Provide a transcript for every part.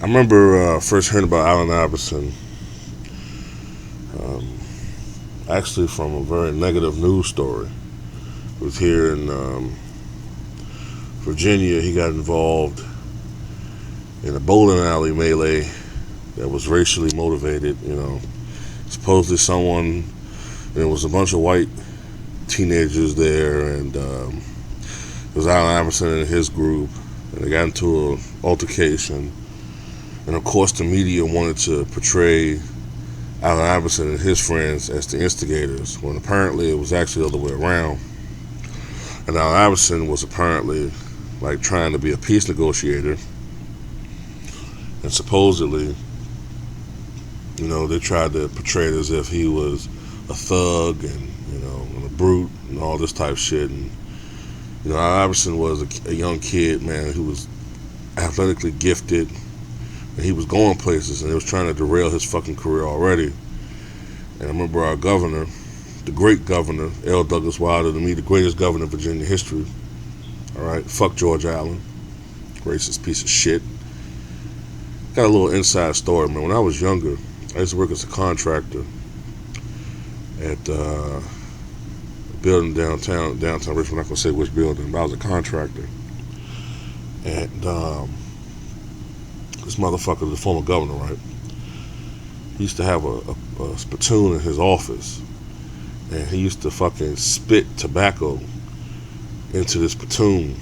I remember first hearing about Allen Iverson, um, actually from a very negative news story. It was here in Virginia. He got involved in a bowling alley melee that was racially motivated. Supposedly someone, there was a bunch of white teenagers there, and it was Allen Iverson and his group, and they got into an altercation. And of course, the media wanted to portray Allen Iverson and his friends as the instigators, when apparently it was actually the other way around. And Allen Iverson was apparently like trying to be a peace negotiator, and supposedly, they tried to portray it as if he was a thug and and a brute and all this type of shit. And Allen Iverson was a young kid, man, who was athletically gifted, and he was going places, and they was trying to derail his fucking career already. And I remember our governor, the great governor, L. Douglas Wilder, to me the greatest governor in Virginia history. All right, fuck George Allen, racist piece of shit. Got a little inside story, man. When I was younger, I used to work as a contractor at a building downtown Richmond. I'm not gonna say which building, but I was a contractor. And this motherfucker, the former governor, right? He used to have a spittoon in his office, and he used to fucking spit tobacco into this spittoon.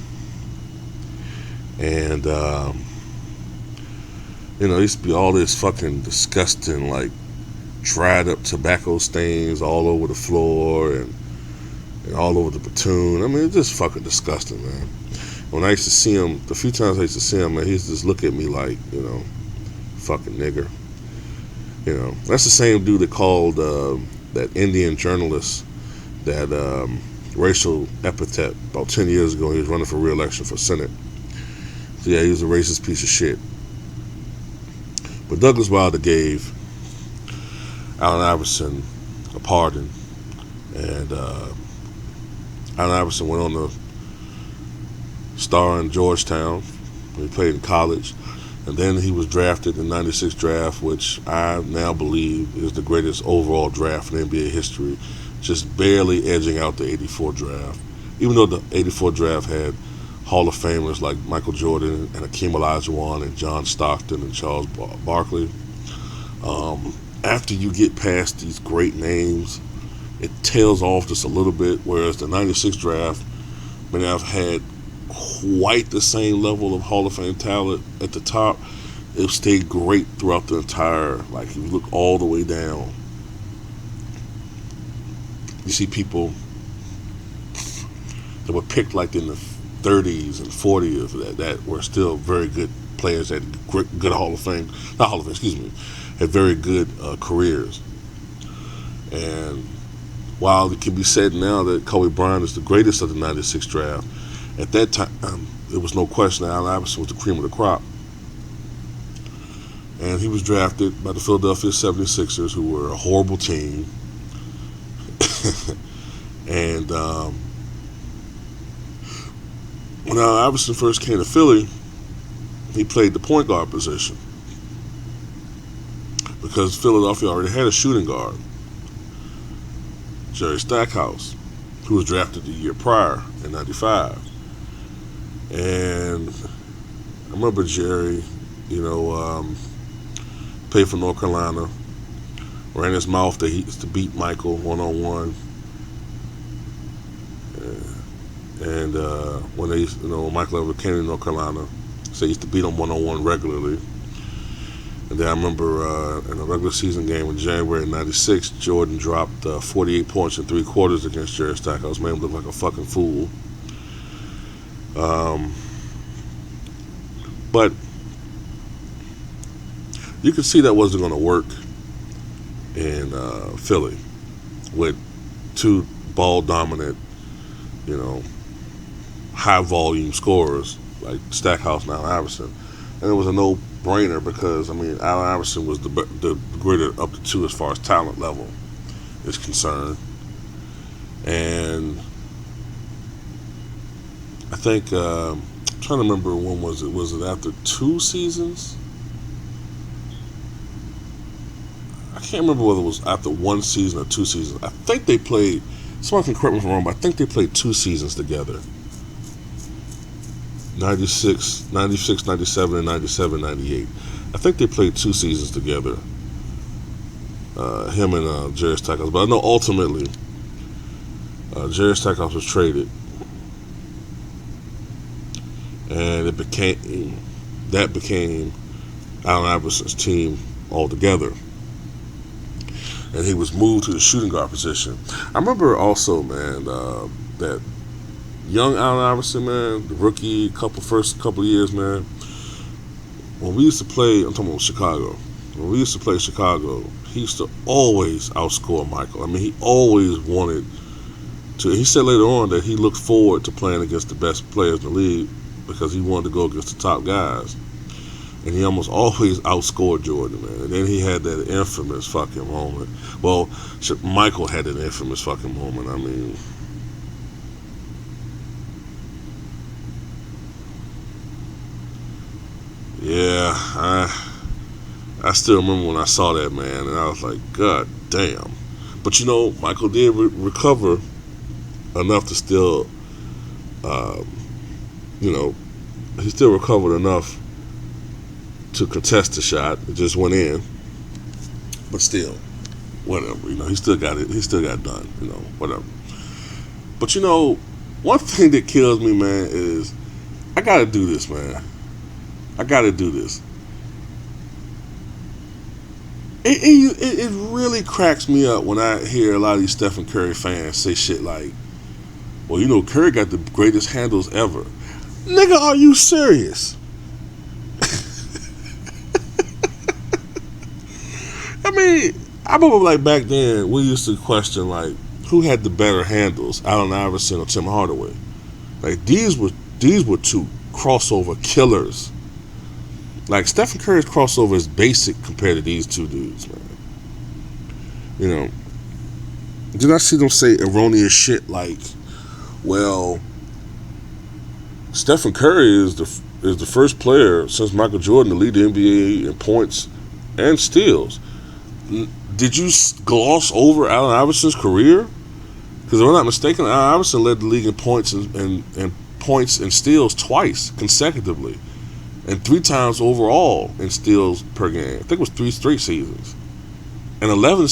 And there used to be all this fucking disgusting, like, dried up tobacco stains all over the floor and all over the platoon. I mean, it's just fucking disgusting, man. When I used to see him, the few times I used to see him, man, he used to just look at me like, fucking nigger. That's the same dude that called that Indian journalist that racial epithet about 10 years ago. He was running for re-election for Senate. So yeah, he was a racist piece of shit. But Douglas Wilder gave Allen Iverson a pardon, and Allen Iverson went on to star in Georgetown when he played in college, and then he was drafted in the '96 draft, which I now believe is the greatest overall draft in NBA history, just barely edging out the '84 draft. Even though the '84 draft had Hall of Famers like Michael Jordan and Hakeem Olajuwon and John Stockton and Charles Barkley. After you get past these great names, it tails off just a little bit, whereas the '96 draft may not have had quite the same level of Hall of Fame talent at the top. It stayed great throughout the entire, like, if you look all the way down, you see people that were picked like in the 30s and 40s that were still very good players, that good Hall of Fame, not Hall of Fame, excuse me, had very good careers. And while it can be said now that Kobe Bryant is the greatest of the '96 draft, at that time there was no question that Allen Iverson was the cream of the crop. And he was drafted by the Philadelphia 76ers, who were a horrible team. And when Allen Iverson first came to Philly, he played the point guard position because Philadelphia already had a shooting guard, Jerry Stackhouse, who was drafted the year prior in '95. And I remember Jerry, played for North Carolina, ran his mouth that he used to beat Michael one-on-one. And when they, Michael ever came to North Carolina, so he used to beat him one-on-one regularly. And then I remember in a regular season game in January '96, Jordan dropped 48 points in 3 quarters against Jerry Stackhouse. Made him look like a fucking fool. But you could see that wasn't going to work in Philly with two ball-dominant, high-volume scorers like Stackhouse and Allen Iverson. And it was a no-brainer because, Allen Iverson was the greater of the two as far as talent level is concerned. And I think, I'm trying to remember when was it? Was it after 2 seasons? can't remember whether it was after one season or 2 seasons. I think they played. Someone can correct me if I'm wrong, but I think they played 2 seasons together. 96, 96, 97, and 97, 98. I think they played 2 seasons together. Him and Jerry Stackhouse. But I know ultimately Jerry Stackhouse was traded, and that became Allen Iverson's team altogether. And he was moved to the shooting guard position. I remember also, man, that young Allen Iverson, man, the rookie, first couple of years, man. When we used to play, I'm talking about Chicago. When we used to play Chicago, he used to always outscore Michael. I mean, he always wanted to. He said later on that he looked forward to playing against the best players in the league because he wanted to go against the top guys. And he almost always outscored Jordan, man. And then he had that infamous fucking moment. Well, Michael had an infamous fucking moment. I mean, yeah, I still remember when I saw that, man, and I was like, God damn. But you know, Michael did recover enough to still, he still recovered enough to contest the shot. It just went in. But still, whatever, he still got it. He still got done, whatever. But one thing that kills me, man, is I gotta do this, man. I gotta do this. It really cracks me up when I hear a lot of these Stephen Curry fans say shit like, well, Curry got the greatest handles ever. Nigga, are you serious? I mean, I remember like back then we used to question like who had the better handles, Allen Iverson or Tim Hardaway. Like these were two crossover killers. Like Stephen Curry's crossover is basic compared to these two dudes, man. Did I see them say erroneous shit like, well, Stephen Curry is the first player since Michael Jordan to lead the NBA in points and steals. Did you gloss over Allen Iverson's career? Because if I'm not mistaken, Allen Iverson led the league in points and points and steals twice consecutively, and 3 times overall in steals per game. I think it was 3 straight seasons. And 11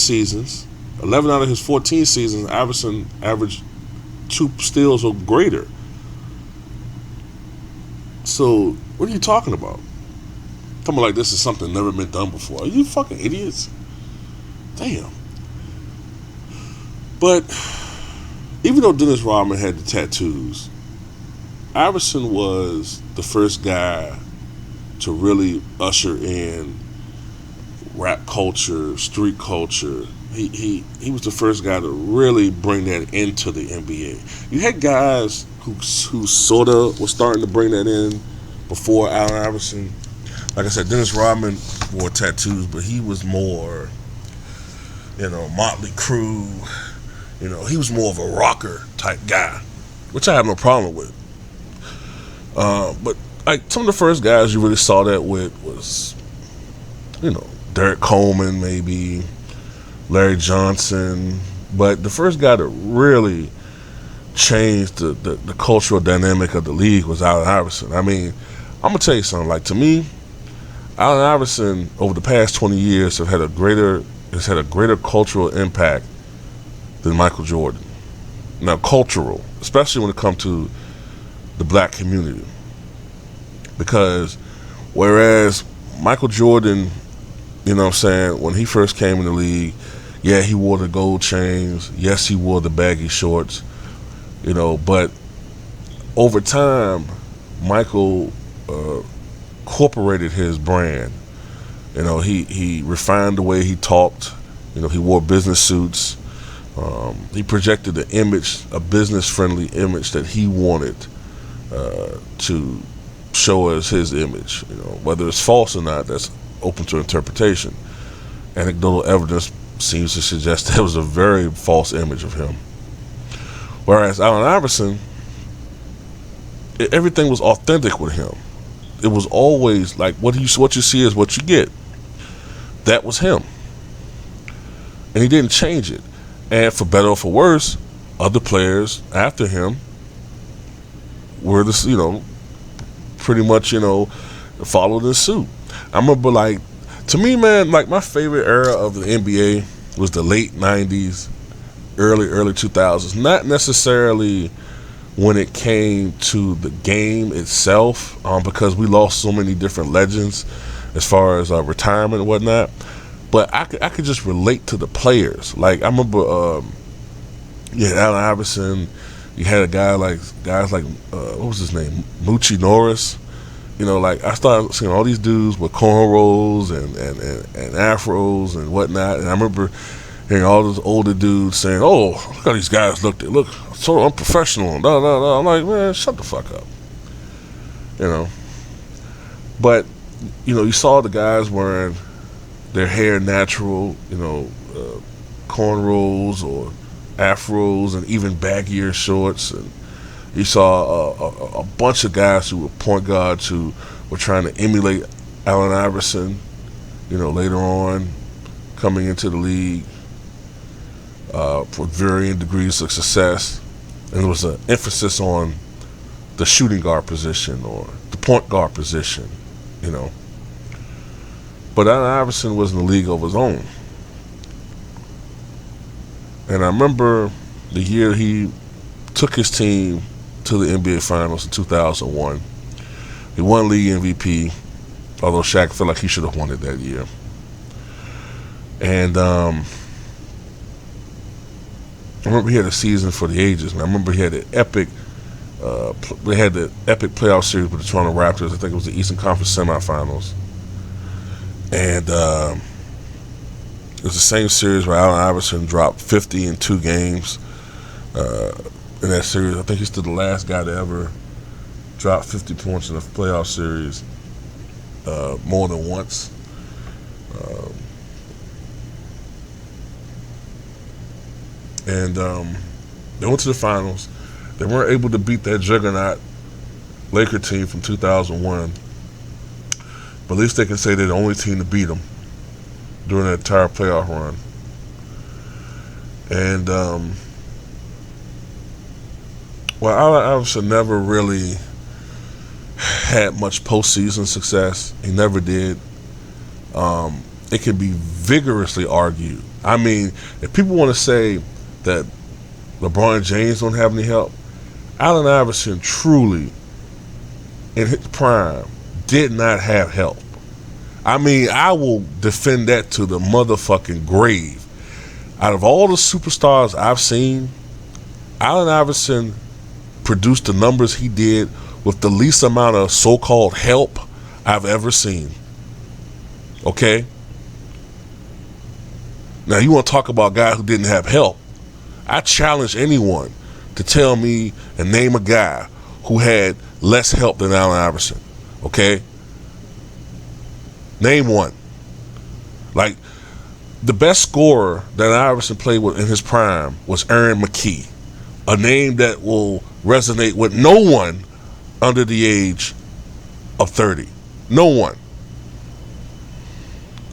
out of his 14 seasons, Iverson averaged 2 steals or greater. So, what are you talking about? Talking like this is something never been done before. Are you fucking idiots? Damn. But even though Dennis Rodman had the tattoos, Iverson was the first guy to really usher in rap culture, street culture. He was the first guy to really bring that into the NBA. You had guys who sort of were starting to bring that in before Allen Iverson. Like I said, Dennis Rodman wore tattoos, but he was more, Motley Crue. He was more of a rocker type guy, which I have no problem with. But like some of the first guys you really saw that with was, Derek Coleman, maybe Larry Johnson. But the first guy to really change the cultural dynamic of the league was Allen Iverson. I mean, I'm gonna tell you something. Like to me, Allen Iverson over the past 20 years has had a greater cultural impact than Michael Jordan. Now, cultural, especially when it comes to the black community, because whereas Michael Jordan, when he first came in the league, yeah, he wore the gold chains. Yes, he wore the baggy shorts. But over time, Michael incorporated his brand. He refined the way he talked. He wore business suits. He projected a business-friendly image that he wanted to show as his image. Whether it's false or not, that's open to interpretation. Anecdotal evidence seems to suggest that was a very false image of him. Whereas Allen Iverson, everything was authentic with him. It was always like what you see is what you get. That was him. and he didn't change it. And for better or for worse, other players after him were this, pretty much, followed in suit. I remember, like, to me, man, like, my favorite era of the NBA was the late 90s, early 2000s. Not necessarily when it came to the game itself, because we lost so many different legends as far as retirement and whatnot. But I could just relate to the players. Like, I remember, you had Allen Iverson. You had guys like what was his name, Moochie Norris. Like, I started seeing all these dudes with cornrows and afros and whatnot. And I remember hearing all those older dudes saying, "Oh, look how these guys look so unprofessional." No. I'm like, man, shut the fuck up. But you saw the guys wearing their hair natural, cornrows or afros, and even baggier shorts. And you saw a bunch of guys who were point guards who were trying to emulate Allen Iverson, later on coming into the league for varying degrees of success. And there was an emphasis on the shooting guard position or the point guard position, But Allen Iverson was in the league of his own. And I remember the year he took his team to the NBA Finals in 2001. He won league MVP, although Shaq felt like he should have won it that year. And I remember he had a season for the ages. And I remember he had an epic playoff series with the Toronto Raptors. I think it was the Eastern Conference semifinals. And it was the same series where Allen Iverson dropped 50 in 2 games. In that series, I think he's still the last guy to ever drop 50 points in a playoff series more than once. And they went to the finals. They weren't able to beat that juggernaut Laker team from 2001. But at least they can say they're the only team to beat them during that entire playoff run. And, Allen Iverson never really had much postseason success. He never did. It can be vigorously argued. I mean, if people want to say that LeBron James don't have any help, Allen Iverson truly, in his prime, did not have help. I mean, I will defend that to the motherfucking grave. Out of all the superstars I've seen, Allen Iverson produced the numbers he did with the least amount of so-called help I've ever seen. Okay? Now, you want to talk about a guy who didn't have help. I challenge anyone to tell me and name a guy who had less help than Allen Iverson. Okay? Name one. Like, the best scorer that Iverson played with in his prime was Aaron McKee, a name that will resonate with no one under the age of 30. No one.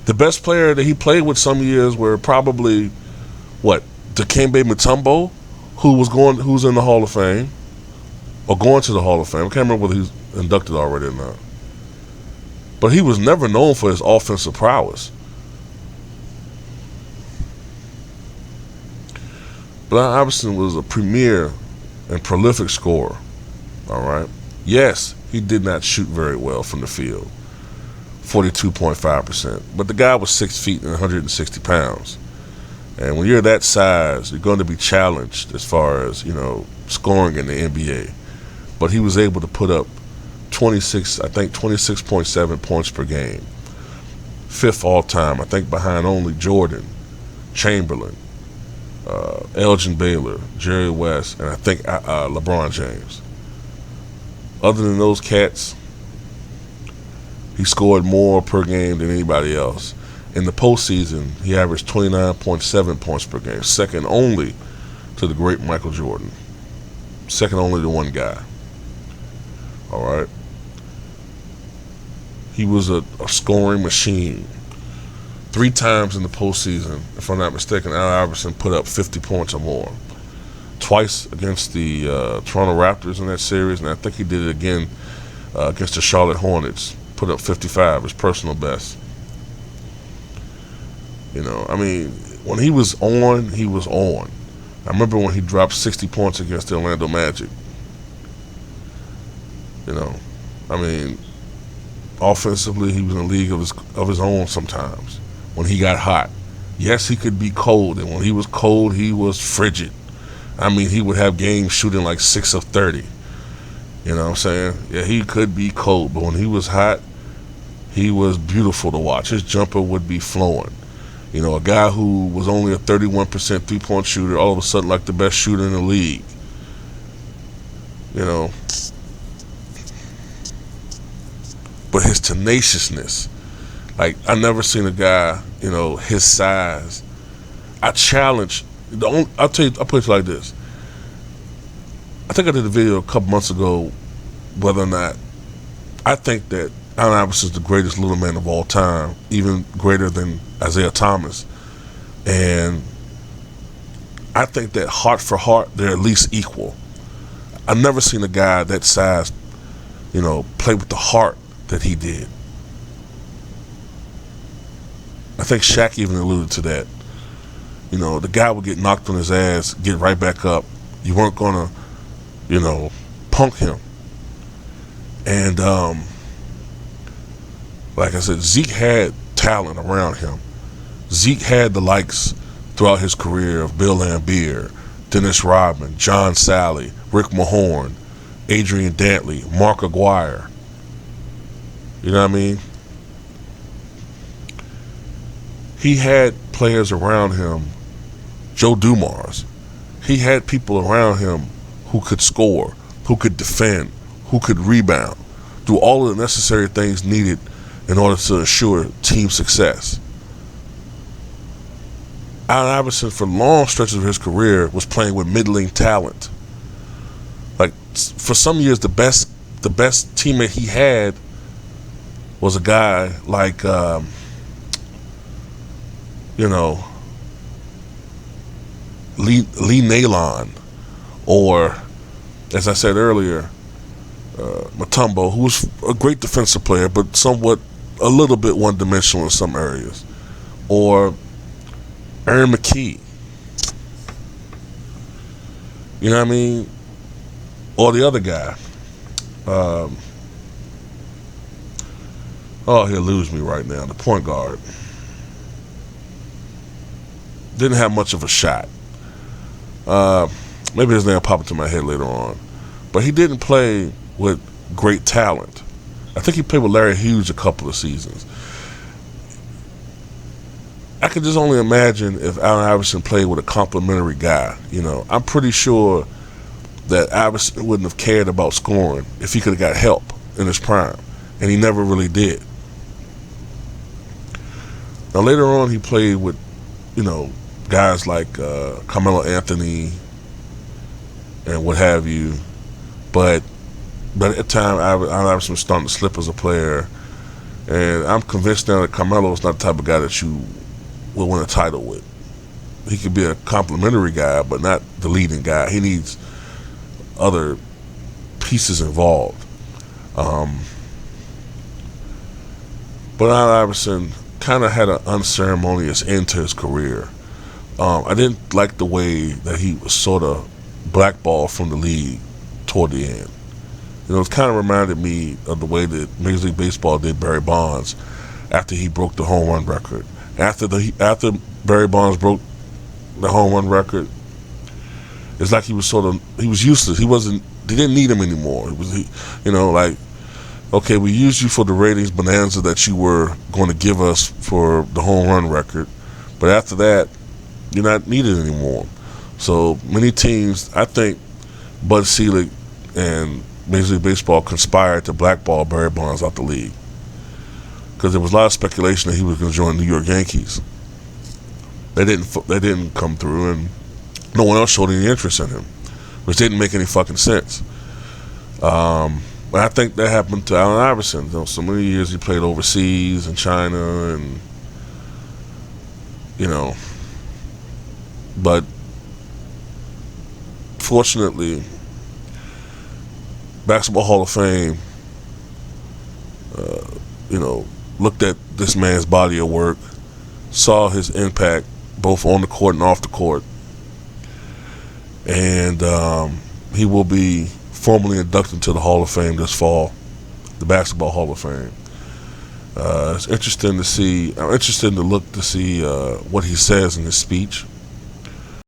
The best player that he played with some years were probably, Dikembe Mutombo, who's in the Hall of Fame, or going to the Hall of Fame. I can't remember whether he's inducted already or not. But he was never known for his offensive prowess. But Allen Iverson was a premier and prolific scorer. All right. Yes, he did not shoot very well from the field, 42.5%. But the guy was 6 feet and 160 pounds. And when you're that size, you're going to be challenged as far as, scoring in the NBA. But he was able to put up 26.7 points per game. 5th all time, I think, behind only Jordan, Chamberlain, Elgin Baylor, Jerry West, and I think LeBron James. Other than those cats, he scored more per game than anybody else. In the postseason, he averaged 29.7 points per game, second only to the great Michael Jordan. Second only to one guy. All right. He was a scoring machine. 3 times in the postseason, if I'm not mistaken, Allen Iverson put up 50 points or more. Twice against the Toronto Raptors in that series, and I think he did it again against the Charlotte Hornets. Put up 55, his personal best. You know, I mean, when he was on, he was on. I remember when he dropped 60 points against the Orlando Magic. You know, I mean, offensively, he was in a league of his own sometimes. When he got hot, yes, he could be cold, and when he was cold, he was frigid. I mean, he would have games shooting like 6 of 30. You know what I'm saying? Yeah, he could be cold, but when he was hot, he was beautiful to watch. His jumper would be flowing. You know, a guy who was only a 31% three-point shooter, all of a sudden like the best shooter in the league. You know. But his tenaciousness, like, I never seen a guy, you know, his size. I'll put it like this. I think I did a video a couple months ago whether or not I think that Allen Iverson is the greatest little man of all time, even greater than Isaiah Thomas. And I think that heart for heart, they're at least equal. I've never seen a guy that size, you know, play with the heart that he did. I think Shaq even alluded to that. You know, the guy would get knocked on his ass, get right back up. You weren't gonna, you know, punk him. And like I said, Zeke had talent around him. Zeke had the likes throughout his career of Bill Laimbeer, Dennis Rodman, John Sally, Rick Mahorn, Adrian Dantley, Mark Aguirre. You know what I mean? He had players around him, Joe Dumars. He had people around him who could score, who could defend, who could rebound, do all of the necessary things needed in order to ensure team success. Allen Iverson, for long stretches of his career, was playing with middling talent. Like, for some years, the best teammate he had was a guy like, you know, Lee Nalon, or, as I said earlier, Mutombo, who was a great defensive player, but somewhat a little bit one-dimensional in some areas, or Aaron McKee. You know what I mean? Or the other guy. He'll lose me right now. The point guard. Didn't have much of a shot. Maybe his name will pop into my head later on. But he didn't play with great talent. I think he played with Larry Hughes a couple of seasons. I could just only imagine if Allen Iverson played with a complimentary guy. You know, I'm pretty sure that Iverson wouldn't have cared about scoring if he could have got help in his prime. And he never really did. Now, later on, he played with, you know, guys like Carmelo Anthony and what have you. But at the time, Allen Iverson was starting to slip as a player. And I'm convinced now that Carmelo is not the type of guy that you will win a title with. He could be a complimentary guy, but not the leading guy. He needs other pieces involved. But Allen Iverson kind of had an unceremonious end to his career. I didn't like the way that he was sort of blackballed from the league toward the end. You know, it kind of reminded me of the way that Major League Baseball did Barry Bonds after he broke the home run record. After Barry Bonds broke the home run record, it's like he was useless. They didn't need him anymore. Okay, we used you for the ratings bonanza that you were going to give us for the home run record, but after that, you're not needed anymore. So many teams, I think Bud Selig and Major League Baseball conspired to blackball Barry Bonds out the league, because there was a lot of speculation that he was going to join the New York Yankees. They didn't come through, and no one else showed any interest in him, which didn't make any fucking sense. But I think that happened to Allen Iverson. You know, so many years he played overseas in China, and you know, but fortunately, Basketball Hall of Fame, you know, looked at this man's body of work, saw his impact both on the court and off the court, and he will be formally inducted to the Hall of Fame this fall, the Basketball Hall of Fame. It's interesting to see. I'm interested to look to see what he says in his speech.